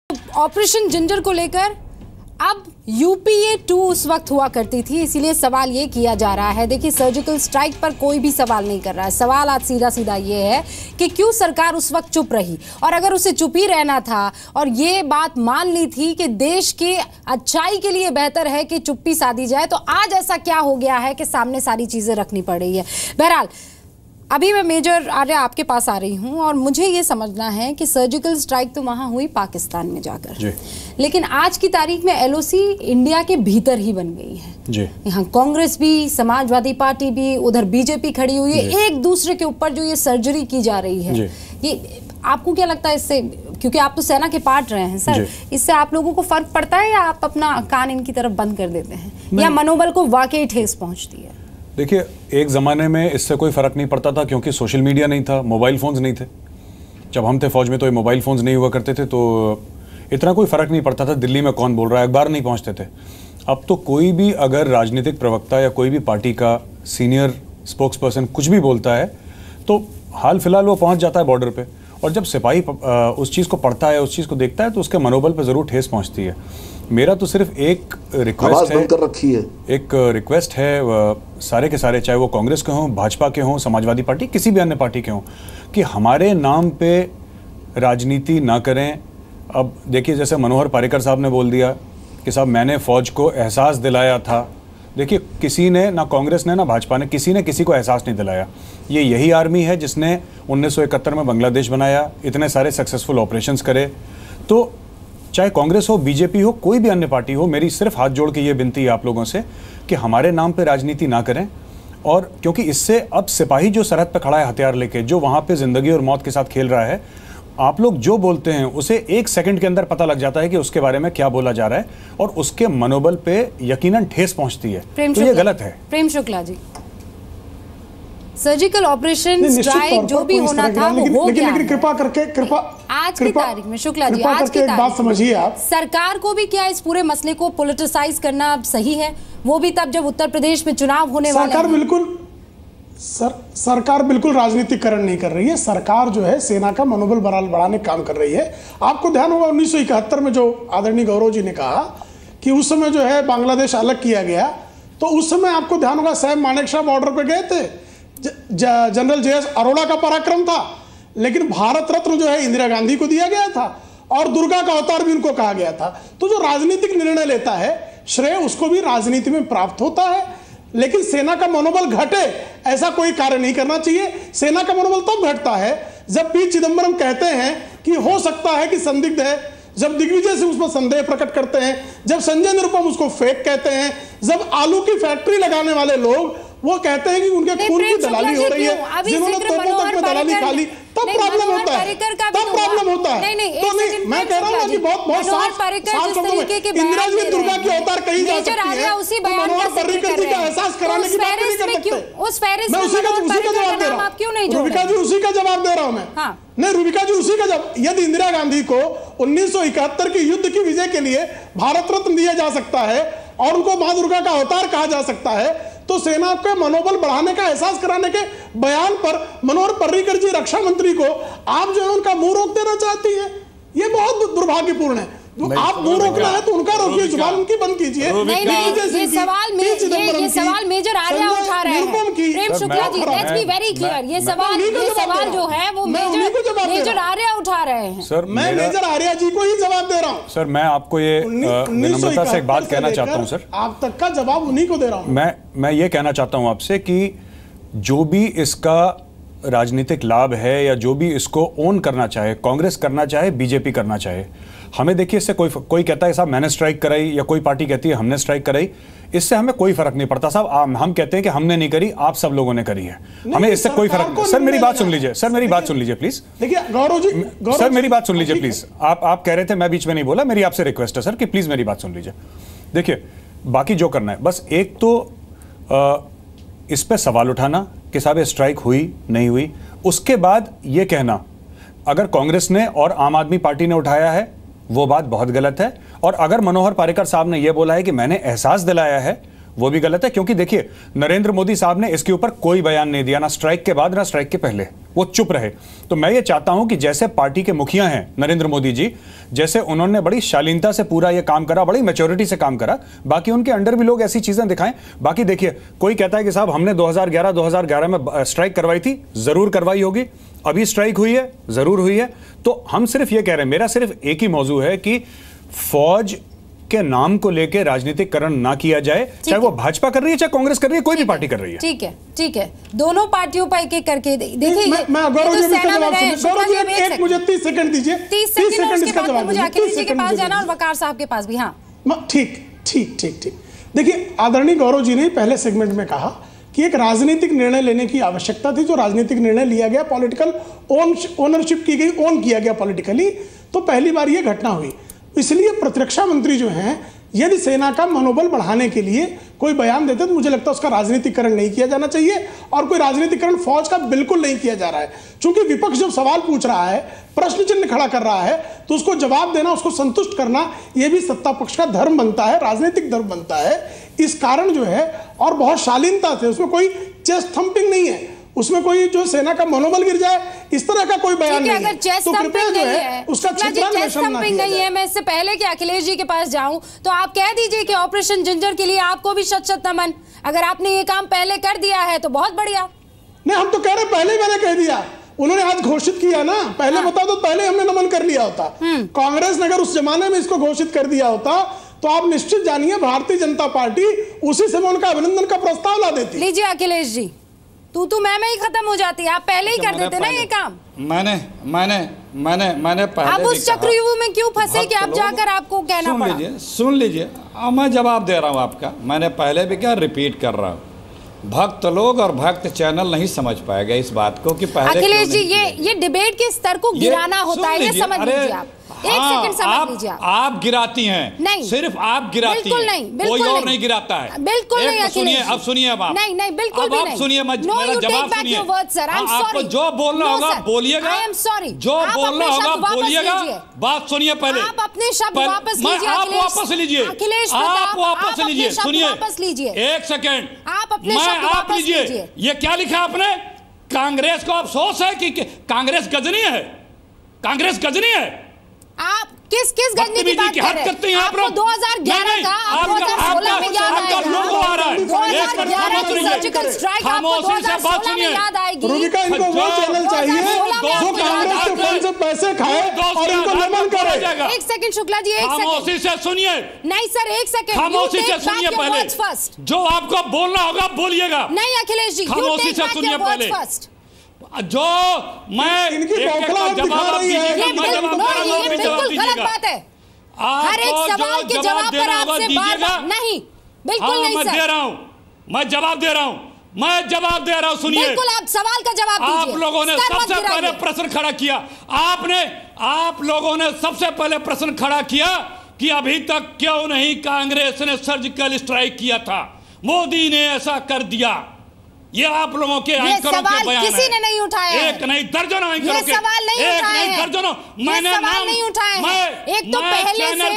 Operation ginger को लेकर अब यूपीए 2 उस वक्त हुआ करती थी, इसीलिए सवाल ये किया जा रहा है। देखिए, सर्जिकल स्ट्राइक पर कोई भी सवाल नहीं कर रहा है। सवाल आज सीधा सीधा ये है कि क्यों सरकार उस वक्त चुप रही, और अगर उसे चुप ही रहना था और ये बात मान ली थी कि देश की अच्छाई के लिए बेहतर है कि चुप्पी साधी जाए, तो आज ऐसा क्या हो गया है कि सामने सारी चीजें रखनी पड़ रही है। बहरहाल, अभी मैं मेजर आर्या आपके पास आ रही हूं और मुझे ये समझना है कि सर्जिकल स्ट्राइक तो वहां हुई पाकिस्तान में जाकर, लेकिन आज की तारीख में एलओसी इंडिया के भीतर ही बन गई है जी। यहाँ कांग्रेस भी, समाजवादी पार्टी भी, उधर बीजेपी खड़ी हुई है, एक दूसरे के ऊपर जो ये सर्जरी की जा रही है, ये आपको क्या लगता है इससे, क्योंकि आप तो सेना के पार्ट रहे हैं सर, इससे आप लोगों को फर्क पड़ता है या आप अपना कान इनकी तरफ बंद कर देते हैं, या मनोबल को वाकई ठेस पहुंचती है? देखिए, एक ज़माने में इससे कोई फ़र्क नहीं पड़ता था क्योंकि सोशल मीडिया नहीं था, मोबाइल फ़ोन्स नहीं थे। जब हम थे फ़ौज में तो ये मोबाइल फ़ोन्स नहीं हुआ करते थे, तो इतना कोई फ़र्क नहीं पड़ता था दिल्ली में कौन बोल रहा है, अखबार नहीं पहुंचते थे। अब तो कोई भी अगर राजनीतिक प्रवक्ता या कोई भी पार्टी का सीनियर स्पोक्स पर्सन कुछ भी बोलता है तो हाल फिलहाल वो पहुँच जाता है बॉर्डर पर, और जब सिपाही उस चीज़ को पढ़ता है, उस चीज़ को देखता है, तो उसके मनोबल पर ज़रूर ठेस पहुँचती है। मेरा तो सिर्फ एक रिक्वेस्ट है, एक रिक्वेस्ट है सारे के सारे, चाहे वो कांग्रेस के हों, भाजपा के हों, समाजवादी पार्टी, किसी भी अन्य पार्टी के हों, कि हमारे नाम पे राजनीति ना करें। अब देखिए, जैसे मनोहर पारिकर साहब ने बोल दिया कि साहब मैंने फ़ौज को एहसास दिलाया था। देखिए, किसी ने, ना कांग्रेस ने ना भाजपा ने, किसी ने किसी को एहसास नहीं दिलाया। ये यही आर्मी है जिसने 1971 में बांग्लादेश बनाया, इतने सारे सक्सेसफुल ऑपरेशंस करे। तो चाहे कांग्रेस हो, बीजेपी हो, कोई भी अन्य पार्टी हो, मेरी सिर्फ हाथ जोड़ के ये विनती है आप लोगों से कि हमारे नाम पे राजनीति ना करें। और क्योंकि इससे अब सिपाही जो सरहद पे खड़ा है हथियार लेके, जो वहाँ पे ज़िंदगी और मौत के साथ खेल रहा है, आप लोग जो बोलते हैं उसे 1 सेकंड के अंदर पता लग जाता है कि उसके बारे में क्या बोला जा रहा है, और उसके मनोबल पे यकीनन ठेस पहुँचती है। तो ये गलत है। Prem Shukla ji, surgical operation strike जो भी होना था वो हो गया। लेकिन कृपा करके आज की तारीख में, शुक्ला जी, आज की तारीख बात समझिए आप, सरकार को भी क्या इस पूरे मसले को पॉलिटिसाइज करना सही है? वो भी तब जब उत्तर प्रदेश में चुनाव होने वाले हैं। सरकार बिल्कुल राजनीतिकरण नहीं कर रही है। सरकार जो है सेना का मनोबल बढ़ाने का काम कर रही है। आपको ध्यान होगा 1971 में जो आदरणीय गौरव जी ने कहा कि उस समय जो है बांग्लादेश अलग किया गया, तो उस समय आपको ध्यान होगा सैम मानेकशॉ बॉर्डर पे गए थे, जनरल जेएस अरोड़ा का पराक्रम था, लेकिन भारत रत्न जो है इंदिरा गांधी को दिया गया था और दुर्गा का अवतार भी उनको कहा गया था। तो जो राजनीतिक निर्णय लेता है, श्रेय उसको भी राजनीति में प्राप्त होता है, लेकिन सेना का मनोबल घटे ऐसा कोई कार्य नहीं करना चाहिए। सेना का मनोबल तब घटता है जब पी चिदंबरम कहते हैं कि हो सकता है कि संदिग्ध है, जब दिग्विजय सिंह उस पर संदेह प्रकट करते हैं, जब संजय निरुपम उसको फेक कहते हैं, जब आलू की फैक्ट्री लगाने वाले लोग वो कहते हैं कि उनके खून की दलाली हो रही है, जिन्होंने तोपों तक में दलाली खा ली, तब प्रॉब्लम होता है, तब प्रॉब्लम होता है। तो नहीं, मैं कह रहा हूँ कि बहुत साफ शब्दों में इंदिरा जी दुर्गा की अवतार कही जा सकती है, मनोहर पर्रिकर जी का एहसास कराने की बात नहीं कर सकते। मैं उसी का जवाब दे रहा हूँ, रूबिका जी, उसी का जवाब दे रहा हूँ मैं। नहीं, रूबिका जी, उसी का जवाब। यदि इंदिरा गांधी को 1971 की युद्ध की विजय के लिए भारत रत्न दिया जा सकता है और उनको मां दुर्गा का अवतार कहा जा सकता है, तो सेना के मनोबल बढ़ाने का एहसास कराने के बयान पर मनोहर पर्रिकर जी, रक्षा मंत्री को आप जो है उनका मुंह रोक देना चाहती हैं। ये बहुत दुर्भाग्यपूर्ण है। आप मुंह रोकना है तो उनका रोकिए, जुबान उनकी बंद कीजिए। ये सवाल मेजर आर्या उठा रहे हैं। Prem Shukla ji, let's be very clear, ये सवाल जो है वो मेजर आर्या उठा रहे हैं। सर, मैं मेजर आर्या जी को ही जवाब दे रहा हूँ। सर, मैं आपको ये विनम्रता से एक बात कहना चाहता हूँ सर, आप तक का जवाब उन्हीं को दे रहा हूँ। मैं ये कहना चाहता हूँ आपसे कि जो भी इसका राजनीतिक लाभ है या जो भी इसको ओन करना चाहे, कांग्रेस करना चाहे, बीजेपी करना चाहे, हमें देखिए इससे कोई कहता है साहब मैंने स्ट्राइक कराई, या कोई पार्टी कहती है हमने स्ट्राइक कराई, इससे हमें कोई फर्क नहीं पड़ता साहब। हम कहते हैं कि हमने नहीं करी, आप सब लोगों ने करी है, हमें इससे कोई फर्क नहीं। सर, मेरी बात सुन लीजिए, सर मेरी बात सुन लीजिए प्लीज। देखिए गौरव जी, सर मेरी बात सुन लीजिए प्लीज। आप कह रहे थे, मैं बीच में नहीं बोला, मेरी आपसे रिक्वेस्ट है सर कि प्लीज मेरी बात सुन लीजिए। देखिए, बाकी जो करना है, बस एक तो इस पे सवाल उठाना कि साहब ये स्ट्राइक हुई नहीं हुई, उसके बाद ये कहना अगर कांग्रेस ने और आम आदमी पार्टी ने उठाया है वो बात बहुत गलत है, और अगर मनोहर पारिकर साहब ने ये बोला है कि मैंने एहसास दिलाया है, वो भी गलत है, क्योंकि देखिए नरेंद्र मोदी साहब ने इसके ऊपर कोई बयान नहीं दिया, ना स्ट्राइक के बाद ना स्ट्राइक के पहले, वो चुप रहे। तो मैं ये चाहता हूं कि जैसे पार्टी के मुखिया हैं नरेंद्र मोदी जी, जैसे उन्होंने बड़ी शालीनता से पूरा ये काम करा, बड़ी मैच्योरिटी से काम करा, बाकी उनके अंडर भी लोग ऐसी चीजें दिखाएं। बाकी देखिए, कोई कहता है कि साहब हमने 2011 में स्ट्राइक करवाई थी, जरूर करवाई होगी, अभी स्ट्राइक हुई है, जरूर हुई है। तो हम सिर्फ ये कह रहे हैं, मेरा सिर्फ एक ही मौजू है कि फौज के नाम को लेकर राजनीतिकरण ना किया जाए, चाहे वो भाजपा कर रही है, चाहे कांग्रेस कर रही है, कोई भी पार्टी कर रही है। ठीक है, ठीक है, दोनों पार्टियों पर एक एक करके देखिए। मैं गौरव जी का जवाब सुनिए, मुझे 30 सेकंड दीजिए, 30 सेकंड इसका जवाब मुझे अखिलेश जी के पास जाना और वकार साहब के पास भी। हाँ, ठीक ठीक ठीक ठीक। देखिए, आदरणीय गौरव जी ने पहले सेगमेंट में कहा कि एक राजनीतिक निर्णय लेने की आवश्यकता थी, जो राजनीतिक निर्णय लिया गया, पॉलिटिकल ओनरशिप की गई, ओन किया गया पॉलिटिकली, तो पहली बार यह घटना हुई। इसलिए प्रतिरक्षा मंत्री जो हैं, यदि सेना का मनोबल बढ़ाने के लिए कोई बयान देते तो मुझे लगता है उसका राजनीतिकरण नहीं किया जाना चाहिए, और कोई राजनीतिकरण फौज का बिल्कुल नहीं किया जा रहा है। चूंकि विपक्ष जब सवाल पूछ रहा है, प्रश्न चिन्ह खड़ा कर रहा है, तो उसको जवाब देना, उसको संतुष्ट करना, यह भी सत्ता पक्ष का धर्म बनता है, राजनीतिक धर्म बनता है। इस कारण जो है, और बहुत शालीनता से, उसमें कोई चेस्ट थंपिंग नहीं है, उसमें कोई जो सेना का मनोबल गिर जाए इस तरह का कोई बयान नहीं है। तो कृपया जो है उसका नहीं है। मैं इससे पहले कि अखिलेश जी के पास जाऊं, तो आप कह दीजिए कि ऑपरेशन जिंजर के लिए आपको भी शत शत नमन। अगर आपने ये काम पहले कर दिया है तो बहुत बढ़िया। नहीं, हम तो कह रहे पहले मैंने कह दिया, उन्होंने आज घोषित किया ना, पहले बता दो, पहले हमने नमन कर लिया होता। कांग्रेस ने अगर उस जमाने में इसको घोषित कर दिया होता तो आप निश्चित जानिए भारतीय जनता पार्टी उसी समय उनका अभिनंदन का प्रस्ताव ला देती। लीजिए अखिलेश जी, तू मैं ही खत्म हो जाती है, आप पहले ही कर देते ना ये काम। मैंने पहले आप उस चक्रव्यूह में क्यों फंसे कि आप जाकर आपको कहना पड़ा? सुन लीजिए, मैं जवाब दे रहा हूं आपका, मैंने पहले भी क्या रिपीट कर रहा हूं। भक्त लोग और भक्त चैनल नहीं समझ पाएगा इस बात को कि पहले अखिलेश जी ये डिबेट के स्तर को गिराना होता है, ये समझ लीजिए आप। एक सेकंड समझ लीजिए आप गिराती हैं, नहीं, सिर्फ आप गिराती हैं, कोई और नहीं गिराता है। बिल्कुल नहीं अखिलेश जी, अब सुनिए, अब आप नहीं बिल्कुल भी नहीं, सुनिए, मेरा जवाब सुनिए। आपको जो बोलना होगा बोलिएगा, आई एम सॉरी, जो बोलना होगा बोलिएगा। बात सुनिए पहले, आप अपने शब्द वापस लीजिए। आप वापस लीजिए, आप वापस लीजिए, सुनिए, वापस लीजिए, एक सेकेंड, आप अपने शब्द वापस लीजिए। ये क्या लिखा आपने? कांग्रेस को अफसोस है कि कांग्रेस गजनी है, कांग्रेस गजनी है। आप किस गजनी की बात कर रहे हैं? आपको 2011 का, आपको 2016 में याद आएगा, 2011 की सर्जिकल स्ट्राइक आपको 2016 में याद आएगी। रूबिका, इनको वो चैनल चाहिए जो कांग्रेस के फंड से पैसे खाए और इनको नमन करे। एक सेकंड शुक्ला जी, एक सेकंड खामोशी से सुनिए। नहीं सर, एक सेकंड, खामोशी से सुनिए पहले, जो आपको बोलना होगा बोलिएगा। नहीं अखिलेश जी, खामोशी से सुनिए पहले, जो मैं इनकी जवाब बिल्कुल गलत बात है। हर एक सवाल के जवाब पर आपसे बार-बार नहीं, बिल्कुल नहीं सर। मैं दे रहा हूं, मैं जवाब दे रहा हूं, मैं जवाब दे रहा हूं, सुनिए। बिल्कुल आप सवाल का जवाब दीजिए। आप लोगों ने सबसे पहले प्रश्न खड़ा किया, आप लोगों ने सबसे पहले प्रश्न खड़ा किया कि अभी तक क्यों नहीं कांग्रेस ने सर्जिकल स्ट्राइक किया था, मोदी ने ऐसा कर दिया। ये आप लोगों के एंकरों के बयान किसी ने नहीं उठाया, एक नहीं दर्जनों एंकरों के, सवाल नहीं एक उठाए नहीं दर्जनों, मैंने नाम नहीं उठाए हैं। एक तो पहले से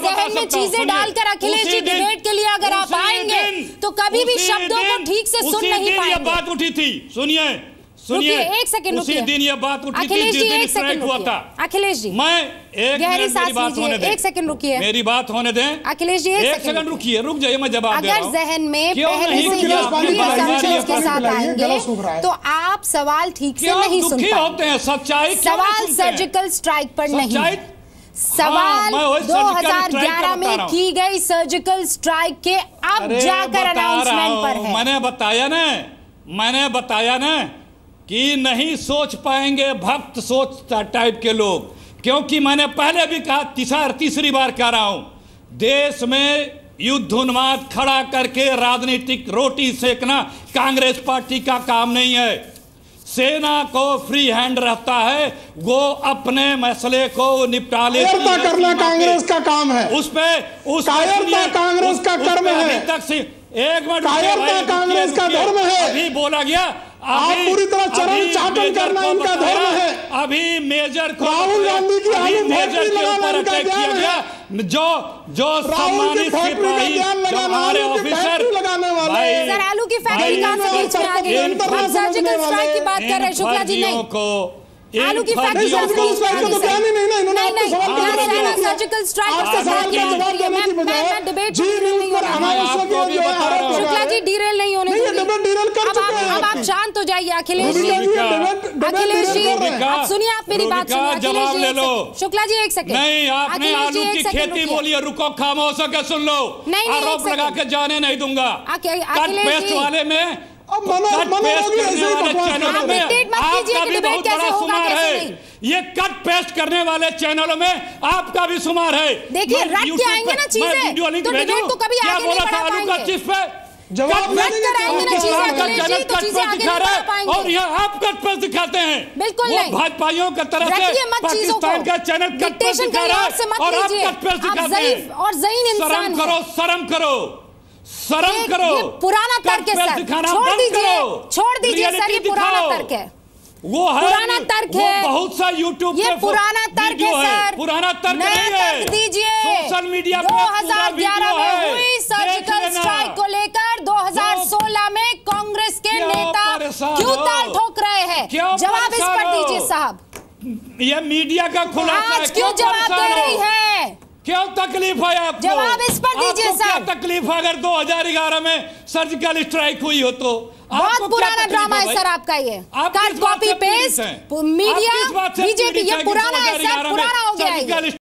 जहन में चीजें डालकर अखिलेश जी डिबेट के लिए अगर आप आएंगे तो कभी भी शब्दों को ठीक से सुन नहीं पाएंगे। ये बात उठी थी, सुनिए, एक सेकंड, उसी दिन ये बात उठी थी जिस दिन स्ट्राइक हुआ था। अखिलेश जी, मैं एक मिनट, मेरी बात होने दें, एक सेकंड रुकिए, मेरी बात होने दें अखिलेश जी, एक सेकंड रुकिए, रुक जाइए, मैं जवाब दे रहा हूं। अगर जहन में पहले से के साथ आएंगे तो आप सवाल ठीक से नहीं सुन पाएंगे। सच्चाई, सवाल सर्जिकल स्ट्राइक पर नहीं, सवाल 2011 में की गई सर्जिकल स्ट्राइक के अब जाकर अनाउंसमेंट पर है। मैंने बताया ना कि नहीं सोच पाएंगे भक्त सोच टाइप के लोग, क्योंकि मैंने पहले भी कहा, तीसरी बार कह रहा हूं, देश में युद्ध उन्माद खड़ा करके राजनीतिक रोटी सेकना कांग्रेस पार्टी का काम नहीं है। सेना को फ्री हैंड रहता है, वो अपने मसले को निपटा ले, करना कांग्रेस का काम है, उस पे कांग्रेस का कर्म है। अभी तक से एक मिनट, कांग्रेस का धर्म है, अभी बोला गया, आप पूरी तरह चरण चाटन करना इनका धर्म है। अभी मेजर को, राहुल गांधी की मेजर के ऊपर अटैक किया गया, जो सम्मानित सिपाही जो हमारे ऑफिसर सर आलू की फैक्ट्री कहां से बीच में आ गई? आप सर्जिकल स्ट्राइक की बात कर रहे हैं शुक्ला जी? नहीं, आलू की फैक्ट्री सर्जिकल स्ट्राइक मैं डिबेट शुक्ला जी डीरेल नहीं होने देंगे। अब आप शांत हो जाइए अखिलेश जी। अखिलेश जी आप सुनिए, आप मेरी बात सुनिए। शुक्ला जी एक सेकंड। नहीं, आपने आलू की खेती बोली है, रुको खामोश होकर सुन लो। आरोप लगा के जाने नहीं दूंगा। कट पेस्ट वाले में ये कट पेस्ट करने वाले चैनलों में आपका भी शुमार है। देखिए रट के आएंगे ना चीजें तो डिबेट तो कभी आगे नहीं बढ़ा पाएंगे। चिप पे जवाब आएंगे ना चीजें तो चीजें आगे नहीं बढ़ा पाएंगे। और यहाँ आप कट पेस्ट दिखाते हैं। बिल्कुल नहीं, भाजपाइयों की तरफ से पाकिस्तान का चैनल कट पेस्ट दिखा रहा है और आप कट पेस्ट दिखाते हैं। और ज़हीन इंसान शर्म करो, शर्म करो, शर्म करो। ये पुराना तर्क है सर, छोड़ दीजिए सर, ये पुराना तर्क है। वो है पुराना तर्क है, बहुत सा यूट्यूब ये पुराना तर्क है सर, पुराना तर्क नहीं है। दीजिए सोशल मीडिया 2011 में हुई सर्जिकल स्ट्राइक को लेकर 2016 में कांग्रेस के नेता क्यों ताल ठोक रहे हैं? जवाब इस पर दीजिए साहब। ये मीडिया का खुलासा आज क्यों जवाब दे रही है? क्यों तकलीफ है आपको? जवाब इस पर दीजिए सर। क्या तकलीफ अगर 2011 में सर्जिकल स्ट्राइक हुई हो तो? बहुत पुराना ड्रामा है सर आपका, ये cut copy paste media BJP, ये पुराना है सर, पुराना हो गया है।